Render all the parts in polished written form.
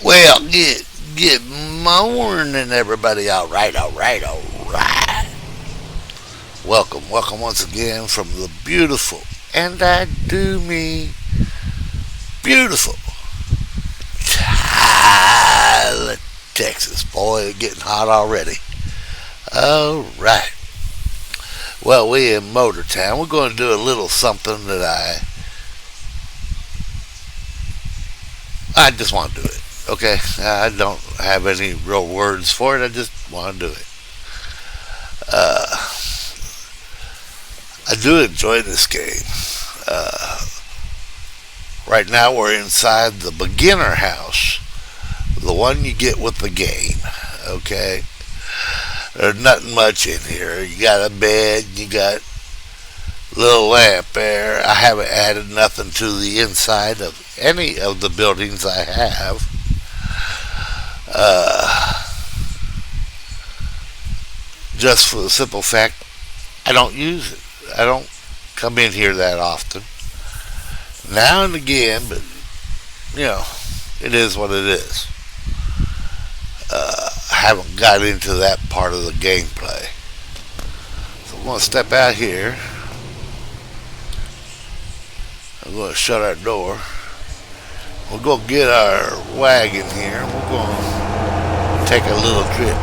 Well, good morning, everybody. All right. Welcome once again from the beautiful, and I do mean beautiful, Tyler, Texas. Boy, it's getting hot already. All right. Well, we in Motor Town. We're going to do a little something that I just want to do it. Okay, I don't have any real words for it. I just want to do it. Uh, I do enjoy this game. Uh, right now, we're inside the beginner house, the one you get with the game. Okay, there's nothing much in here. You got a bed, you got a little lamp there. I haven't added nothing to the inside of any of the buildings I have. Uh, just for the simple fact, I don't use it. I don't come in here that often. Now and again, but you know, it is what it is. I haven't got into that part of the gameplay. So I'm going to step out here. I'm going to shut our door. We'll go get our wagon here. And we're going to take a little trip.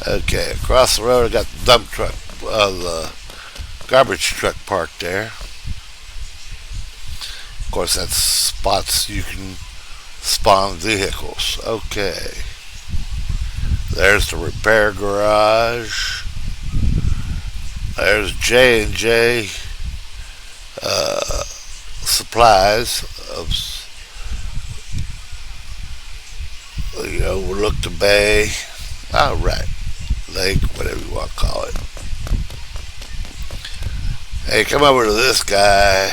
Okay, across the road I got the dump truck, the garbage truck parked there. Of course, that's spots you can spawn vehicles. Okay, there's the repair garage. There's J&J supplies of overlook the bay. All right, lake, whatever you want to call it. Hey, come over to this guy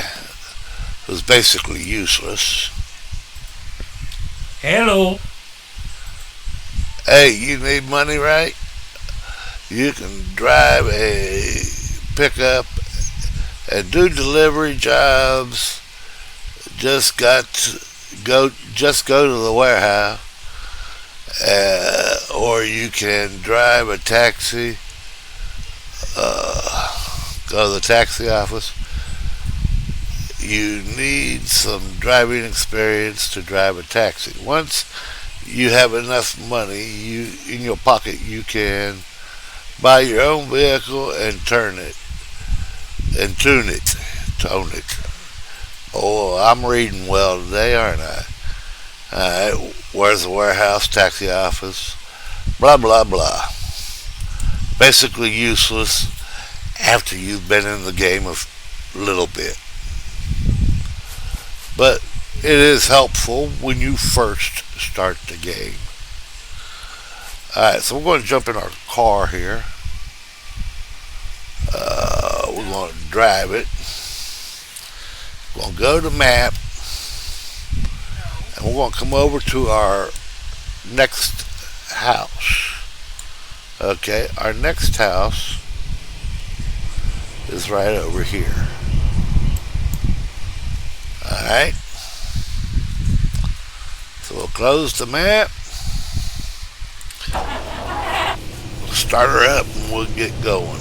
who's basically useless. Hello. Hey, you need money, right? You can drive a pickup and do delivery jobs. Just go to the warehouse, or you can drive a taxi. Go to the taxi office. You need some driving experience to drive a taxi. Once you have enough money in your pocket, you can buy your own vehicle and turn it and tone it. Oh, I'm reading well today, aren't I? Alright, where's the warehouse, taxi office, blah blah blah. Basically useless after you've been in the game a little bit. But it is helpful when you first start the game. Alright, so we're going to jump in our car here. We're going to drive it. We're going to go to map. And we're going to come over to our next house. Okay, our next house is right over here. Alright. So we'll close the map. We'll start her up and we'll get going.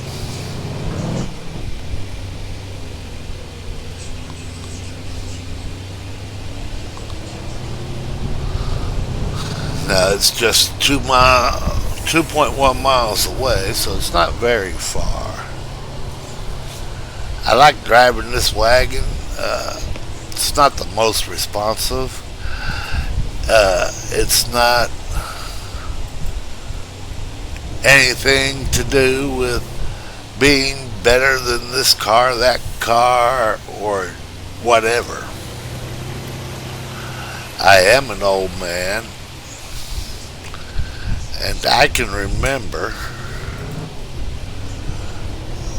Now it's just 2.1 miles away, so it's not very far. I like driving this wagon. It's not the most responsive. It's not anything to do with being better than this car, that car, or whatever. I am an old man, and I can remember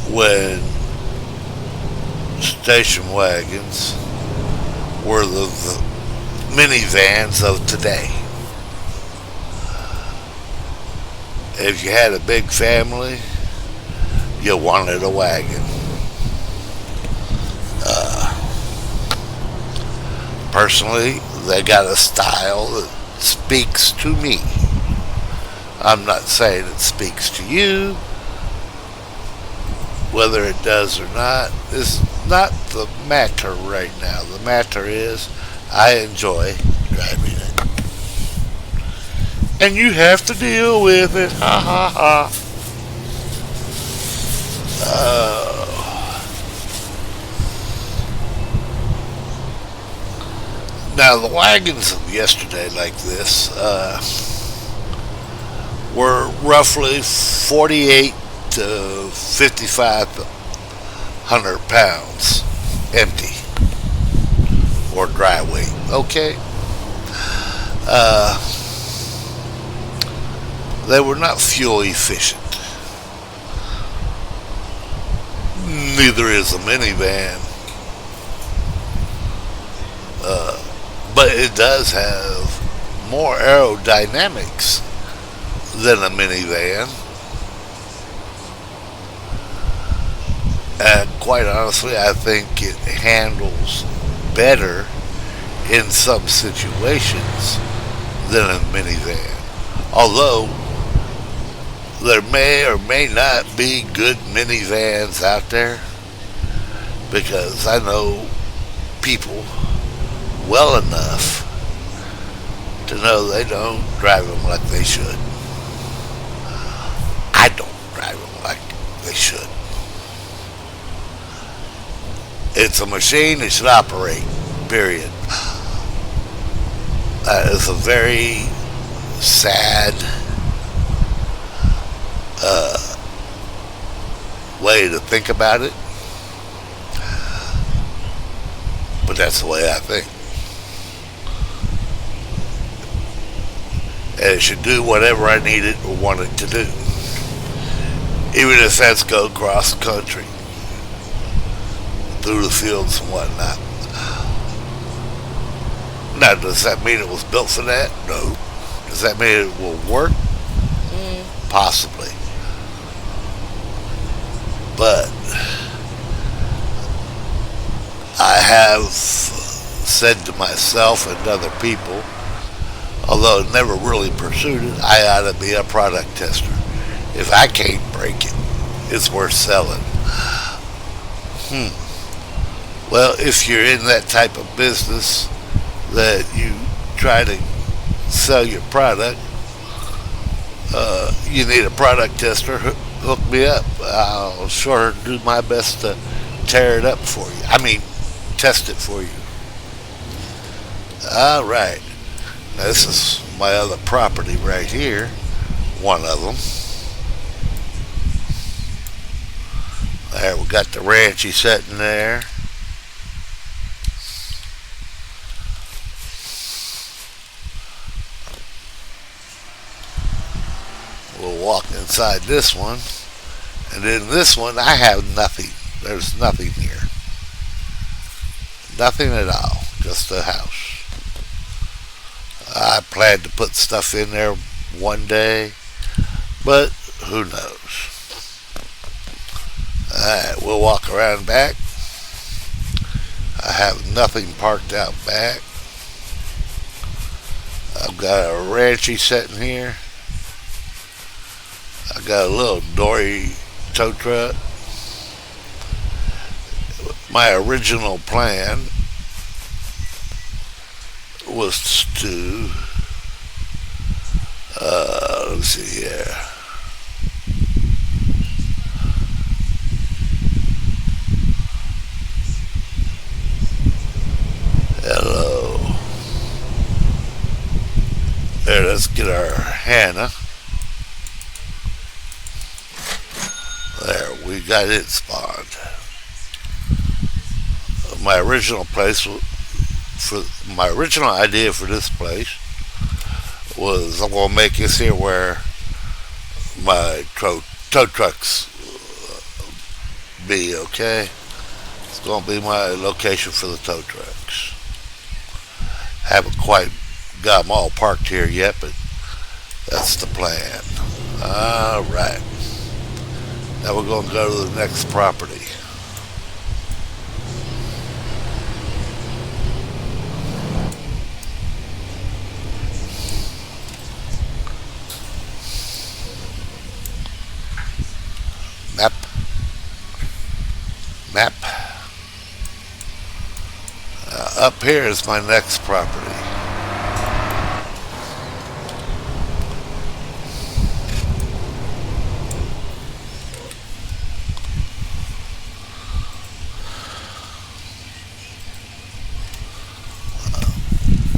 when station wagons were the minivans of today. If you had a big family, you wanted a wagon. Personally, They got a style that speaks to me. I'm not saying it speaks to you. Whether it does or not is not the matter right now. The matter is I enjoy driving it. And you have to deal with it. Ha ha ha. Now, the wagons of yesterday, like this, were roughly 48 to 5,500 pounds empty or dry weight. Okay? Uh, they were not fuel efficient. Neither is a minivan. Uh, but it does have more aerodynamics than a minivan. And quite honestly, I think it handles better in some situations than a minivan. Although there may or may not be good minivans out there, because I know people well enough to know they don't drive them like they should. I don't drive them like they should. It's a machine that should operate, period. That is a very sad way to think about it, but that's the way I think. And it should do whatever I need it or want it to do, even if that's go cross country, through the fields and whatnot. Now, does that mean it was built for that? No. Does that mean it will work? Possibly. But I have said to myself and other people, although I never really pursued it, I ought to be a product tester. If I can't break it, it's worth selling. Well, if you're in that type of business that you try to sell your product, you need a product tester. Hook me up. I'll sure do my best to tear it up for you. I mean, test it for you. All right. Now, this is my other property right here. One of them. There, we got the ranchy sitting there. We'll walk inside this one. And in this one, I have nothing. There's nothing here. Nothing at all. Just a house. I plan to put stuff in there one day, but who knows? Alright, we'll walk around back. I have nothing parked out back. I've got a ranchy sitting here. I got a little dory tow truck. My original plan was to let's see here. Hello. There, let's get our Hannah. There, we got it spawned. My original place for my original idea for this place was I'm gonna make this here where my tow trucks be. Okay, it's gonna be my location for the tow trucks. Haven't quite got them all parked here yet, but that's the plan. All right. Now we're going to go to the next property. up here is my next property.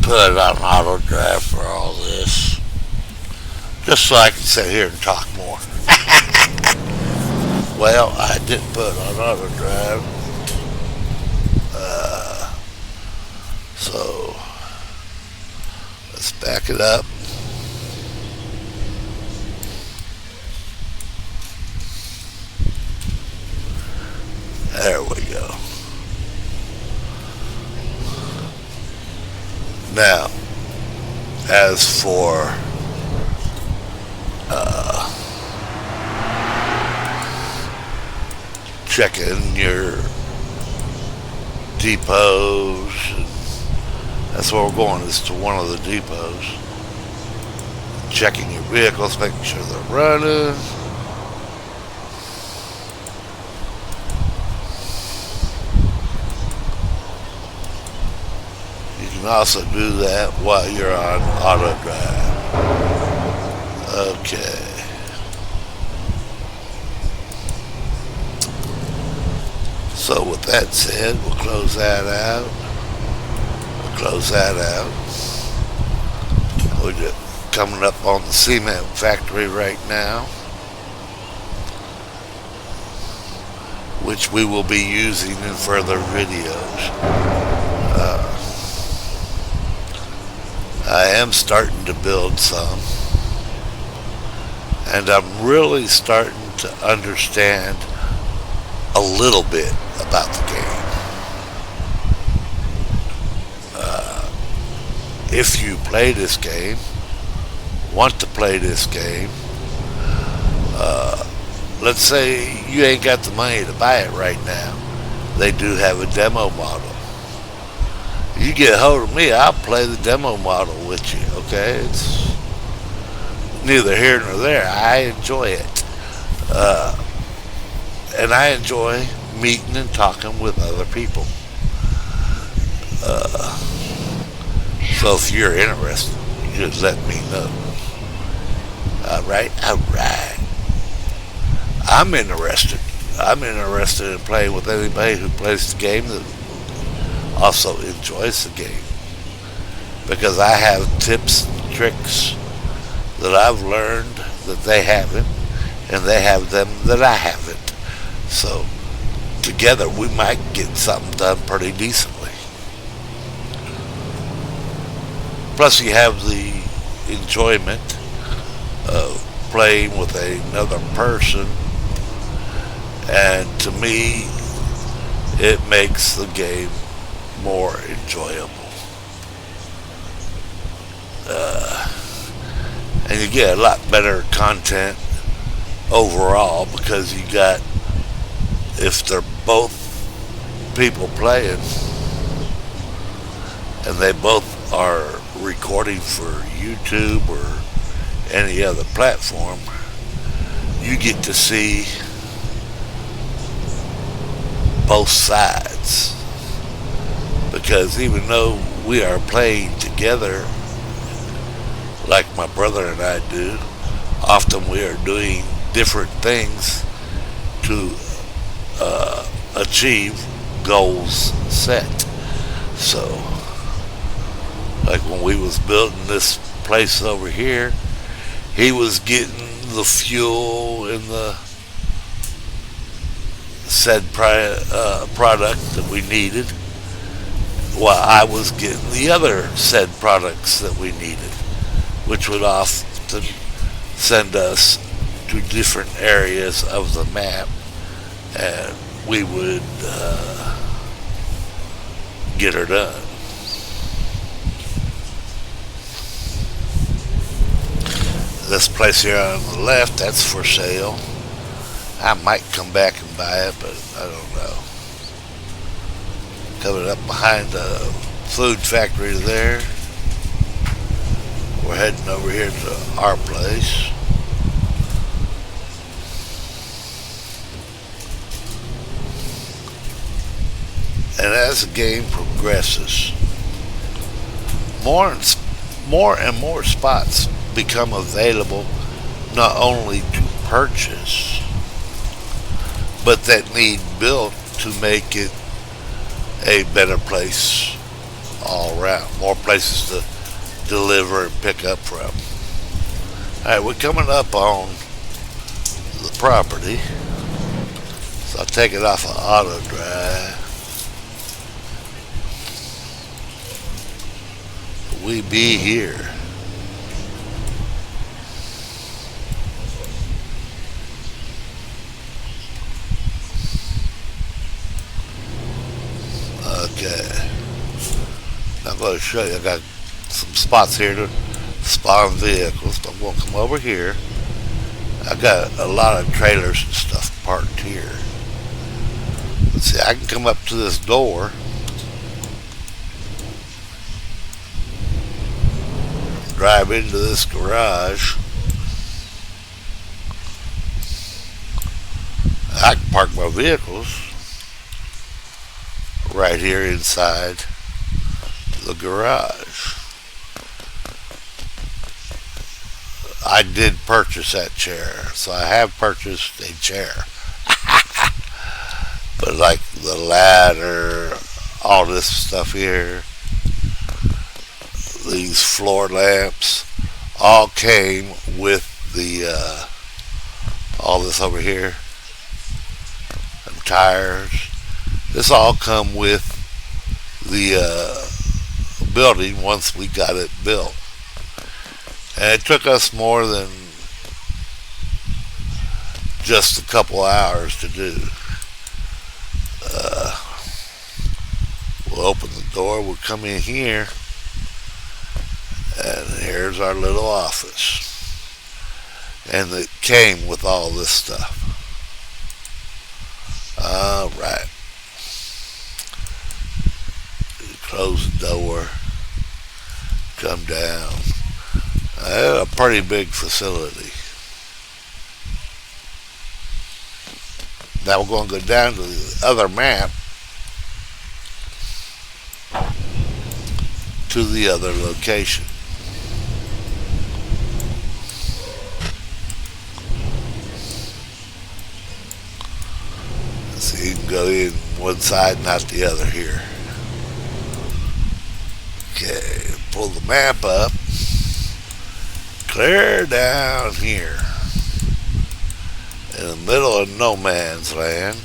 Put it on auto drive for all this, just so I can sit here and talk more. Well, I didn't put it on auto drive, so let's back it up. There we go. Now, as for checking your depots, that's where we're going, is to one of the depots. Checking your vehicles, making sure they're running. You can also do that while you're on auto drive. Okay. So with that said, we'll close that out. We're just coming up on the cement factory right now, which we will be using in further videos. I am starting to build some, and I'm really starting to understand a little bit about the game. If you play this game, want to play this game, let's say you ain't got the money to buy it right now, they do have a demo model. You get a hold of me, I'll play the demo model with you, okay? It's neither here nor there. I enjoy it. And I enjoy meeting and talking with other people. So if you're interested, you just let me know. Alright. I'm interested. I'm interested in playing with anybody who plays the game that also enjoys the game, because I have tips and tricks that I've learned that they haven't, and they have them that I haven't. So together we might get something done pretty decently. Plus you have the enjoyment of playing with another person, and to me it makes the game more enjoyable. And you get a lot better content overall, because you got, if they're both people playing and they both are recording for YouTube or any other platform, you get to see both sides. Because even though we are playing together, like my brother and I do, often we are doing different things to achieve goals set. So, like when we was building this place over here, he was getting the fuel and the said product that we needed, while I was getting the other said products that we needed, which would often send us to different areas of the map, and we would get her done. This place here on the left, that's for sale. I might come back and buy it, but I don't know. Coming up behind the food factory there. We're heading over here to our place. And as the game progresses, more and more and more spots become available, not only to purchase, but that need built to make it a better place all around. More places to deliver and pick up from. Alright, we're coming up on the property. So I'll take it off of auto drive. We be here. Okay. Now I'm going to show you. I got some spots here to spawn vehicles. I'm going to come over here. I got a lot of trailers and stuff parked here. Let's see. I can come up to this door. Drive into this garage. I can park my vehicles right here inside the garage. I did purchase that chair, so I have purchased a chair. But like the ladder, all this stuff here, these floor lamps, all came with the all this over here, and tires. This all come with the building once we got it built, and it took us more than just a couple hours to do. We'll open the door, we'll come in here, and here's our little office. And it came with all this stuff. Alright. Close the door. Come down. A pretty big facility. Now we're going to go down to the other map, to the other location. So you can go in one side, not the other here. Okay, pull the map up. Clear down here in the middle of no man's land.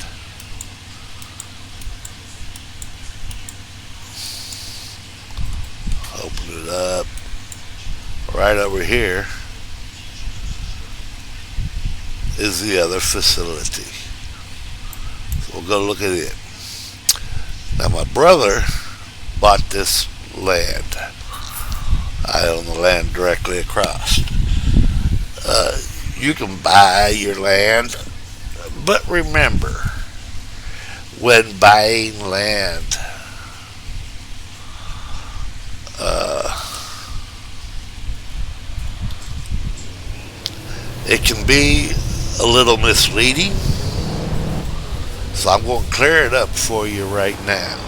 Open it up. Right over here is the other facility. So we'll go look at it. Now my brother bought this land. I own the land directly across. You can buy your land, but remember, when buying land, it can be a little misleading. So I'm going to clear it up for you right now.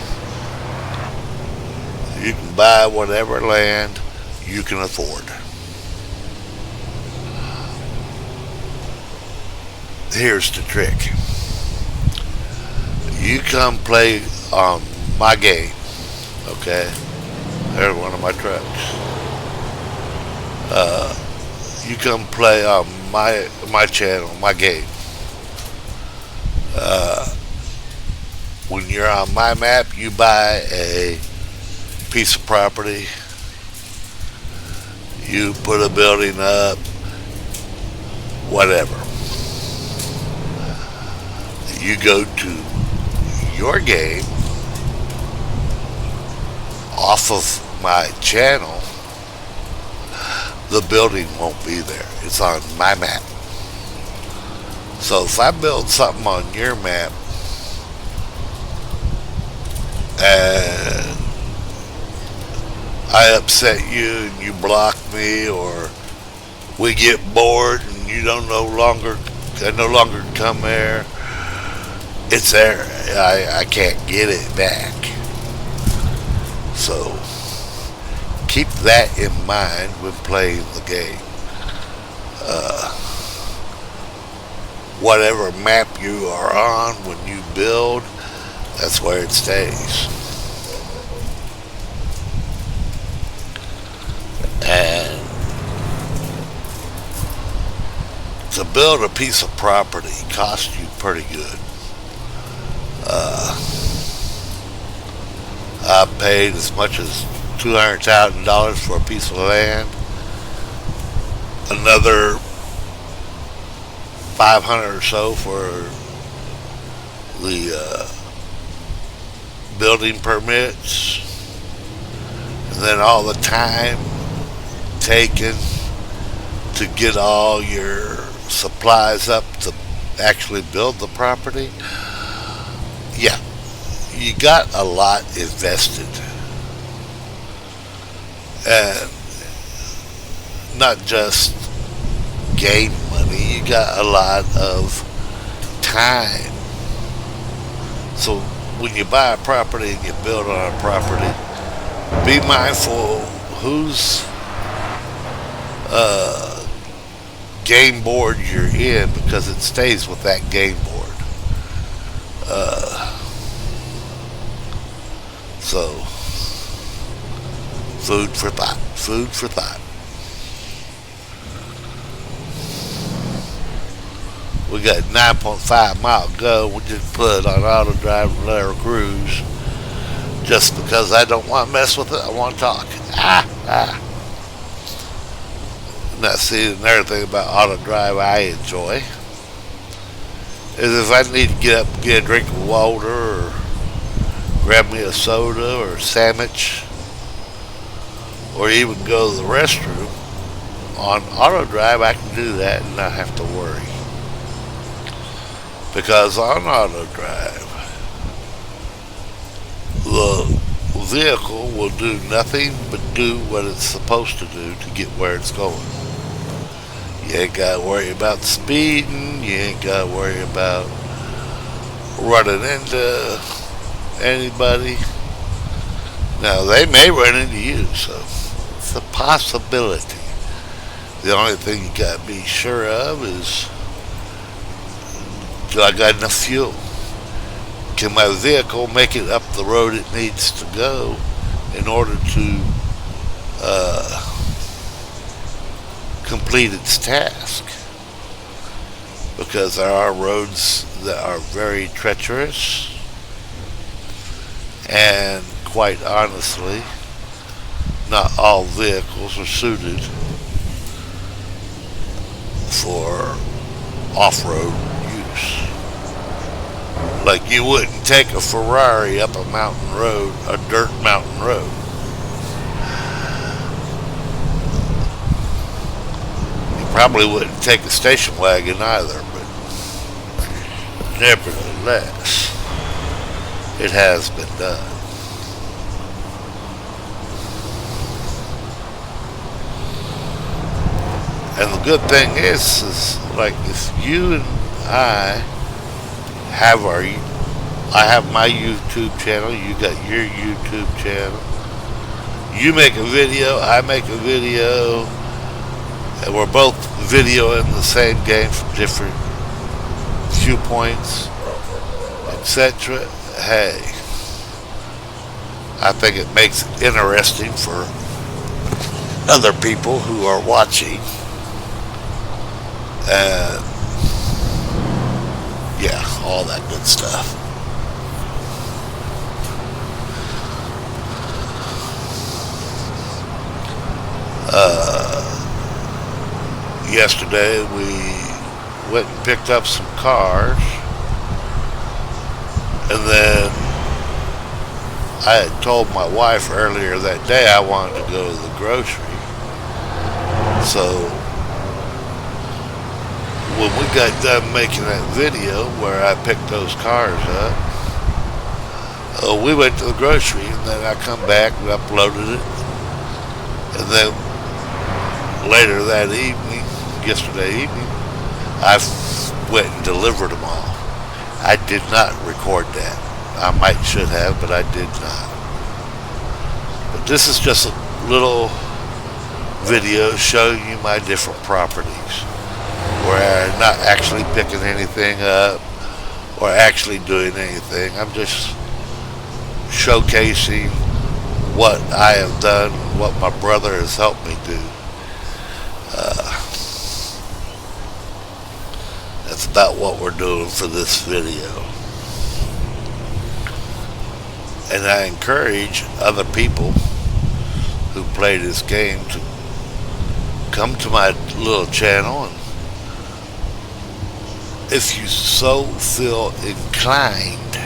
You can buy whatever land you can afford. Here's the trick. You come play on my game, okay? There's one of my trucks. You come play on my channel, my game. When you're on my map, you buy a piece of property, you put a building up, whatever. You go to your game off of my channel, the building won't be there. It's on my map. So if I build something on your map and I upset you and you block me, or we get bored and you don't no longer come there, it's there. I can't get it back. So keep that in mind when playing the game. Whatever map you are on when you build, that's where it stays. And to build a piece of property costs you pretty good. I paid as much as $200,000 for a piece of land. Another 500 or so for the building permits, and then all the time taken to get all your supplies up to actually build the property. Yeah, you got a lot invested, and not just game money. You got a lot of time. So when you buy a property and you build on a property, be mindful whose game board you're in, because it stays with that game board. So food for thought. Food for thought. We got 9.5 mile go. We just put on auto drive and let her cruise. Just because I don't want to mess with it, I want to talk. Now, see, another thing about auto drive I enjoy is if I need to get up and get a drink of water or grab me a soda or a sandwich or even go to the restroom, on auto drive I can do that and not have to worry. Because on auto drive, the vehicle will do nothing but do what it's supposed to do to get where it's going. You ain't got to worry about speeding. You ain't got to worry about running into anybody. Now, they may run into you, so it's a possibility. The only thing you got to be sure of is, do I got enough fuel? Can my vehicle make it up the road it needs to go in order to complete its task? Because there are roads that are very treacherous, and quite honestly, not all vehicles are suited for off-road use. Like you wouldn't take a Ferrari up a mountain road, a dirt mountain road. You probably wouldn't take a station wagon either, but nevertheless, it has been done. And the good thing is like if you and I have I have my YouTube channel, you got your YouTube channel. You make a video, I make a video, and we're both videoing the same game from different viewpoints, etc. Hey, I think it makes it interesting for other people who are watching. And yeah, all that good stuff. Yesterday we went and picked up some cars, and then I had told my wife earlier that day I wanted to go to the grocery. So when we got done making that video where I picked those cars up, we went to the grocery, and then I come back and uploaded it, and then later that evening, yesterday evening, I went and delivered them all. I did not record that. I might should have, but I did not. This is just a little video showing you my different properties where I'm not actually picking anything up or actually doing anything. I'm just showcasing what I have done, what my brother has helped me do. That's about what we're doing for this video. And I encourage other people who play this game to come to my little channel, and if you so feel inclined,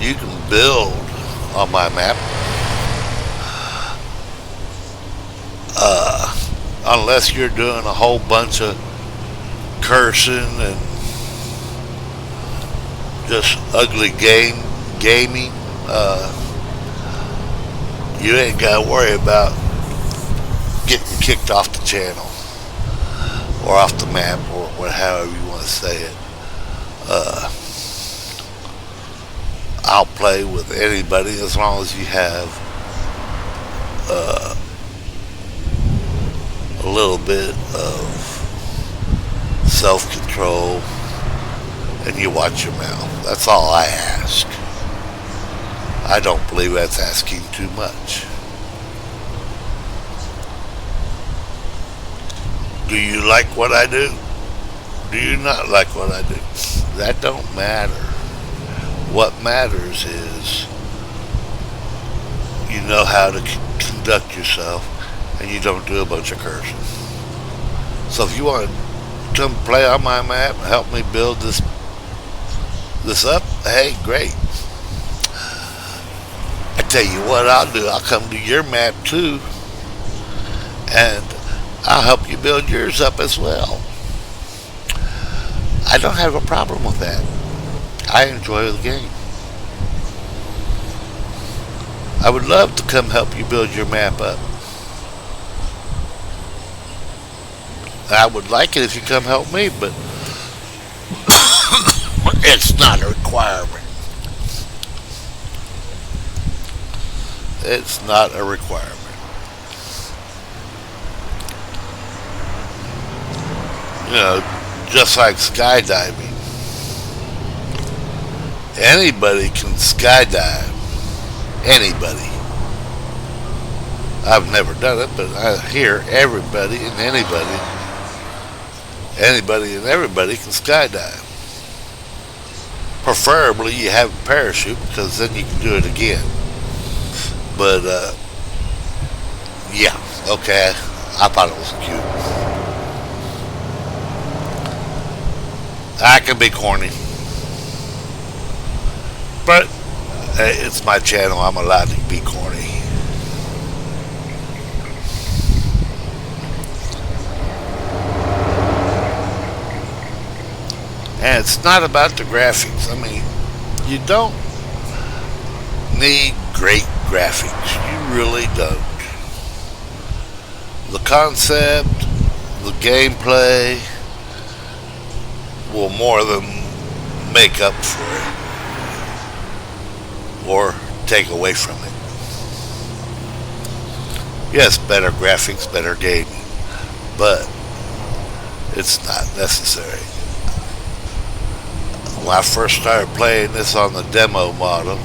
you can build on my map. Unless you're doing a whole bunch of cursing and just ugly gaming, you ain't got to worry about getting kicked off the channel or off the map or however you want to say it. I'll play with anybody as long as you have a little bit of self-control and you watch your mouth. That's all I ask. I don't believe that's asking too much. Do you like what I do? Do you not like what I do? That don't matter. What matters is you know how to conduct yourself and you don't do a bunch of cursing. So if you want to come play on my map and help me build this up, hey, great. I tell you what I'll do. I'll come to your map too, and I'll help you build yours up as well. I don't have a problem with that. I enjoy the game. I would love to come help you build your map up. I would like it if you come help me, but it's not a requirement. It's not a requirement. You know, just like skydiving. Anybody can skydive. Anybody. I've never done it, but I hear everybody and anybody and everybody can skydive. Preferably you have a parachute, because then you can do it again. But, yeah, okay, I thought it was cute. I can be corny. But, it's my channel, I'm allowed to be corny. And it's not about the graphics. I mean, you don't need great graphics. You really don't. The concept, the gameplay will more than make up for it or take away from it. Yes, better graphics, better gaming, but it's not necessary. When I first started playing this on the demo model,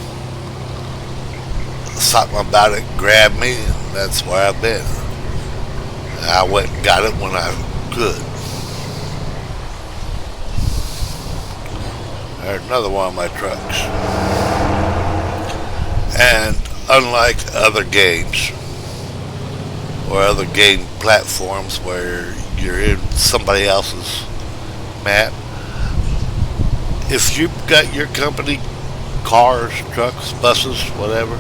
something about it grabbed me, and that's where I've been. And I went and got it when I could. There's another one of my trucks. And unlike other games or other game platforms where you're in somebody else's map, if you've got your company cars, trucks, buses, whatever,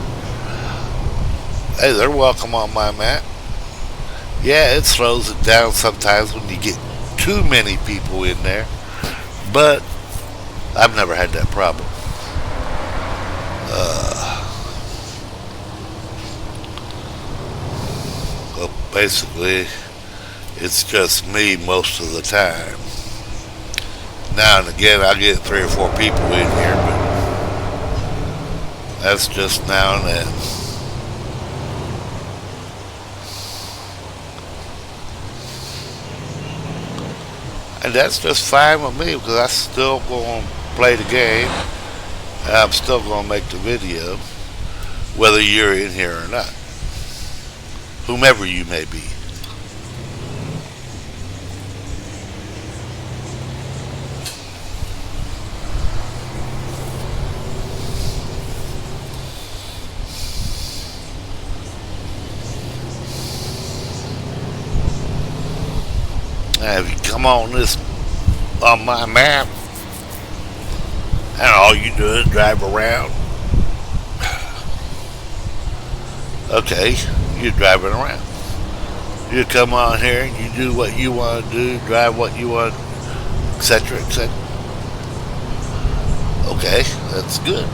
hey, they're welcome on my map. Yeah, it slows it down sometimes when you get too many people in there, but I've never had that problem. Well, basically, it's just me most of the time. Now and again, I get 3 or 4 people in here, but That's just now and then. And that's just fine with me because I still going to play the game. And I'm still going to make the video, whether you're in here or not, whomever you may be. Now, if you come on my map, and all you do is drive around, okay, you're driving around. You come on here and you do what you want to do, drive what you want, etc., etc. Okay, that's good.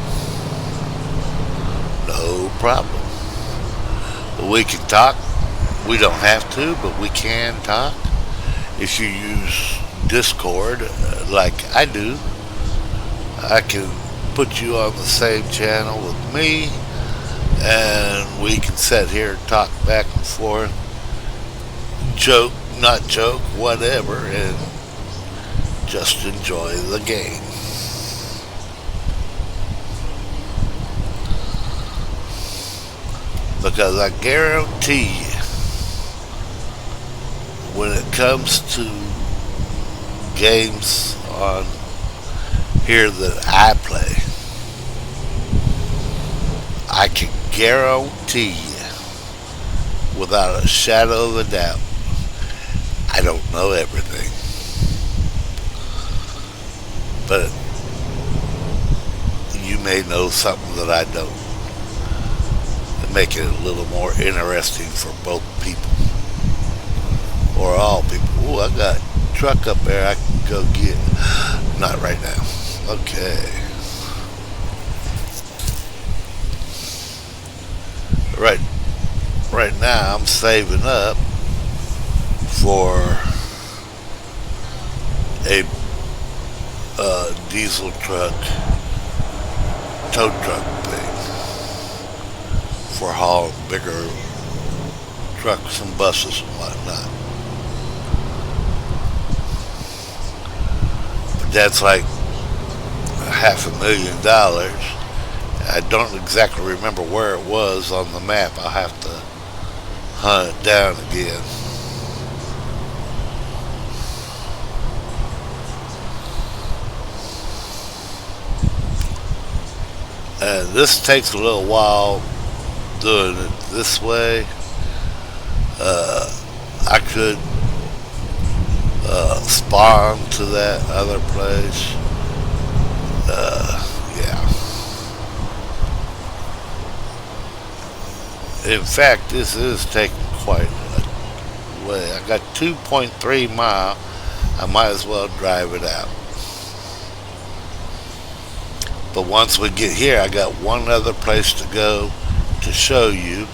No problem. We can talk. We don't have to, but we can talk. If you use Discord like I do, I can put you on the same channel with me, and we can sit here and talk back and forth, joke, not joke, whatever, and just enjoy the game. Because I guarantee you, when it comes to games on here that I play, I can guarantee you, without a shadow of a doubt, I don't know everything. But you may know something that I don't, and make it a little more interesting for both people. Or all people. Ooh, I got a truck up there I can go get. Not right now. Okay. Right now I'm saving up for a diesel truck, tow truck thing for hauling bigger trucks and buses and whatnot. That's like $500,000. I don't exactly remember where it was on the map. I'll have to hunt it down again. And this takes a little while doing it this way. I could spawn to that other place. Yeah. In fact, this is taking quite a way. I got 2.3 mile. I might as well drive it out. But once we get here, I got one other place to go to show you,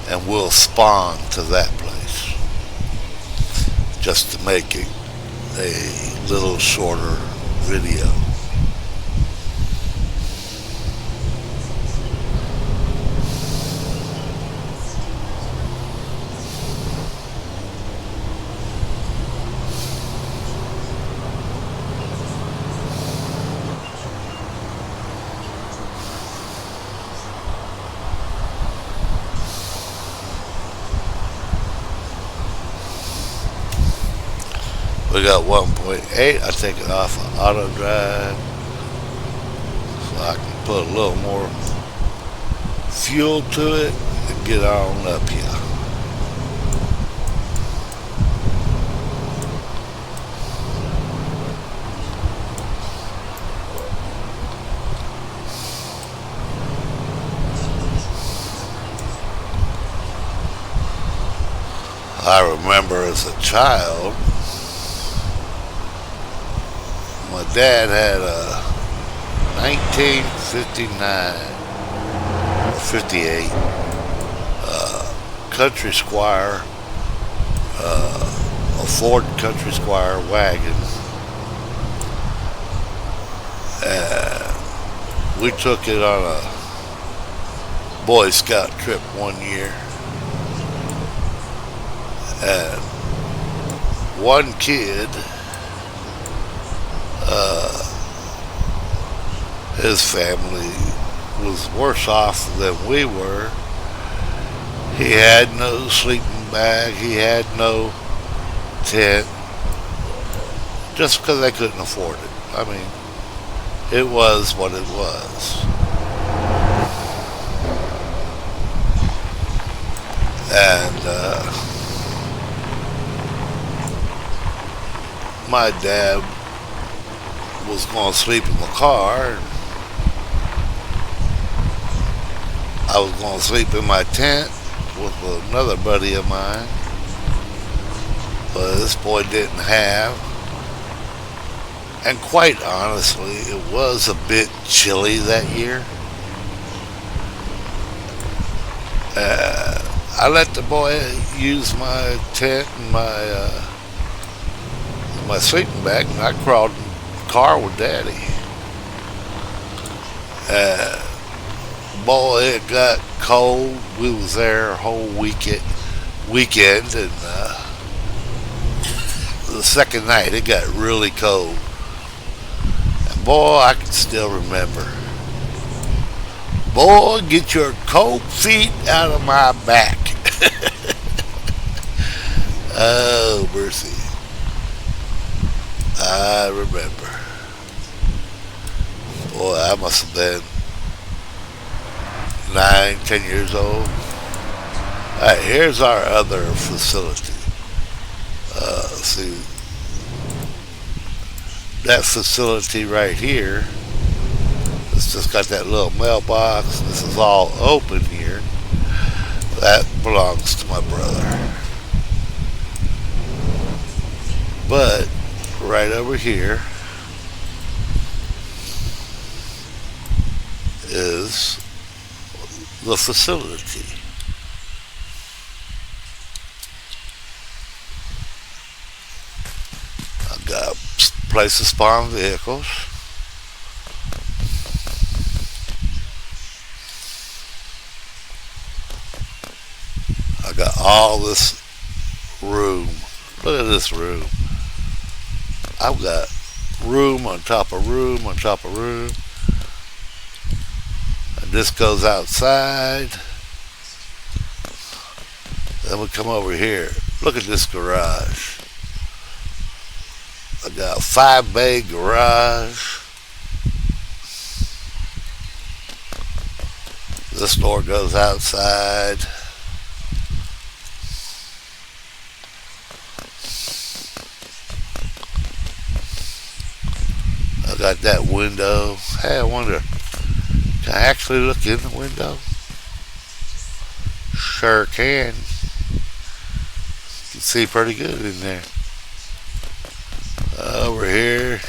and we'll spawn to that place. Just to make it a little shorter video. We got 1.8. I take it off of auto drive so I can put a little more fuel to it and get on up here. I remember as a child, my dad had a 1959, 58 Country Squire, a Ford Country Squire wagon. And we took it on a Boy Scout trip one year, and one kid, his family was worse off than we were. He had no sleeping bag, he had no tent, just because they couldn't afford it. I mean, it was what it was. And my dad was going to sleep in the car. And I was going to sleep in my tent with another buddy of mine. But this boy didn't have. And quite honestly, it was a bit chilly that year. I let the boy use my tent and my sleeping bag, and I crawled in the car with Daddy. Uh, Boy, it got cold. We was there a whole weekend, and the second night it got really cold. And boy, I can still remember. Boy, get your cold feet out of my back. Oh, mercy. I remember. Boy, I must have been 9, 10 years old. Alright, here's our other facility. See, that facility right here, it's just got that little mailbox. This is all open here. That belongs to my brother. But right over here is the facility. I got a place to spawn vehicles. I got all this room. Look at this room. I've got room on top of room on top of room. And this goes outside. Then we come over here. Look at this garage. I got a 5-bay garage. This door goes outside. I got that window. Hey, I wonder, can I actually look in the window? Sure can. You can see pretty good in there. Over here,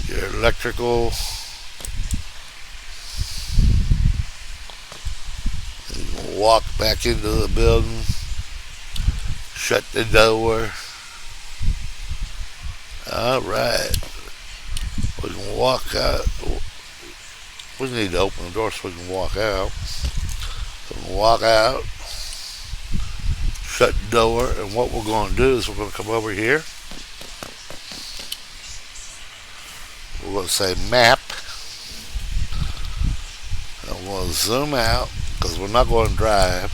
your electrical. You can walk back into the building, shut the door. Alright. We can walk out. We need to open the door so we can walk out. So we can walk out, shut the door, and what we're going to do is we're going to come over here. We're going to say map. And we're going to zoom out because we're not going to drive.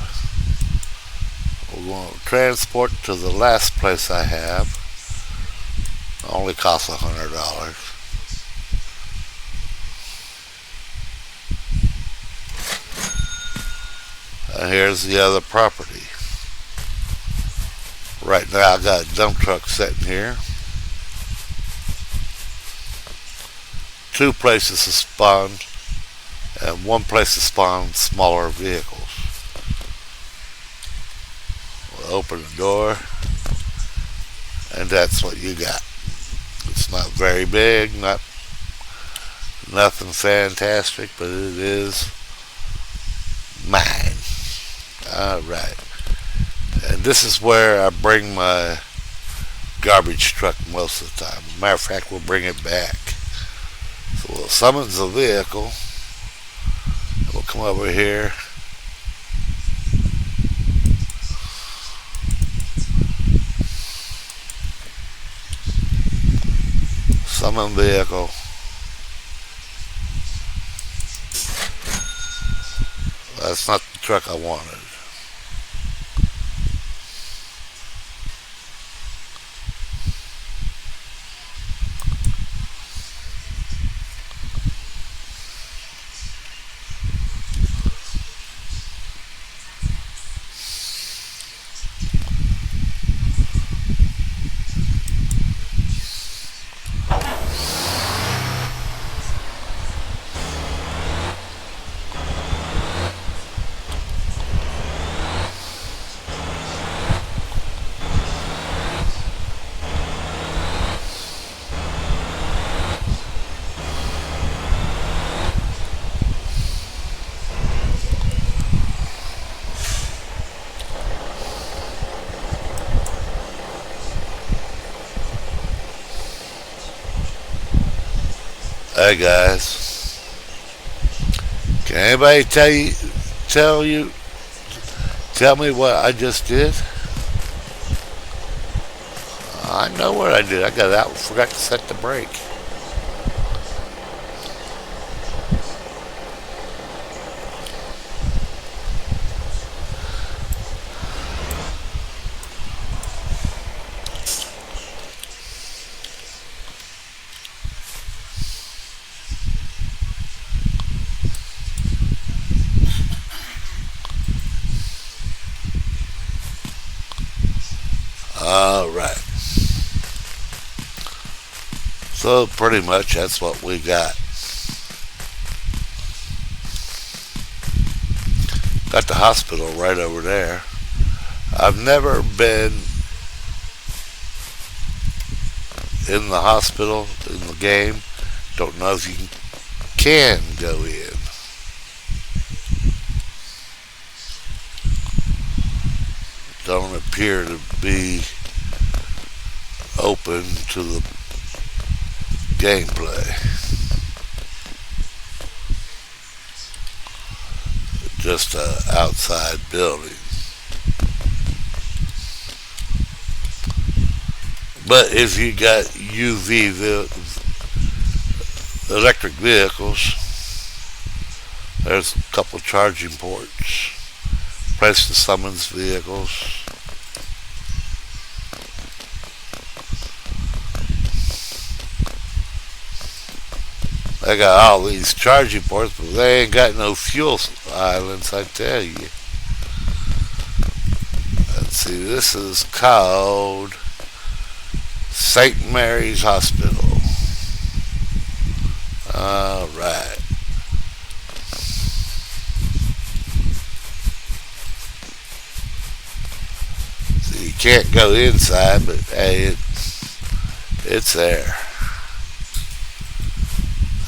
We're going to transport to the last place I have. Only costs $100. And here's the other property. Right now I got a dump truck sitting here. 2 places to spawn and 1 place to spawn smaller vehicles. We'll open the door and that's what you got. It's not very big, nothing fantastic, but it is mine. Alright. And this is where I bring my garbage truck most of the time. As a matter of fact, we'll bring it back. So we'll summons the vehicle, and We'll come over here. Summon vehicle. That's not the truck I wanted. Hey guys, can anybody tell you, tell me what I just did? I know what I did. I got out, forgot to set the brake. All right. So pretty much that's what we got. Got the hospital right over there. I've never been in the hospital in the game. Don't know if you can go in. Don't appear to be open to the gameplay. Just a outside building. But if you got electric vehicles, there's a couple charging ports. Press the summons vehicles. They got all these charging ports, but they ain't got no fuel islands, I tell you. Let's see, this is called St. Mary's Hospital. Alright. So you can't go inside, but hey, it's there.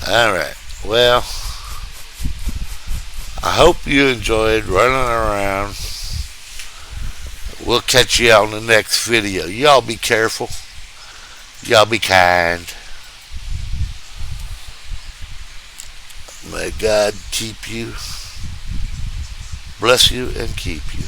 Alright, well, I hope you enjoyed running around. We'll catch you on the next video. Y'all be careful. Y'all be kind. May God keep you, bless you, and keep you.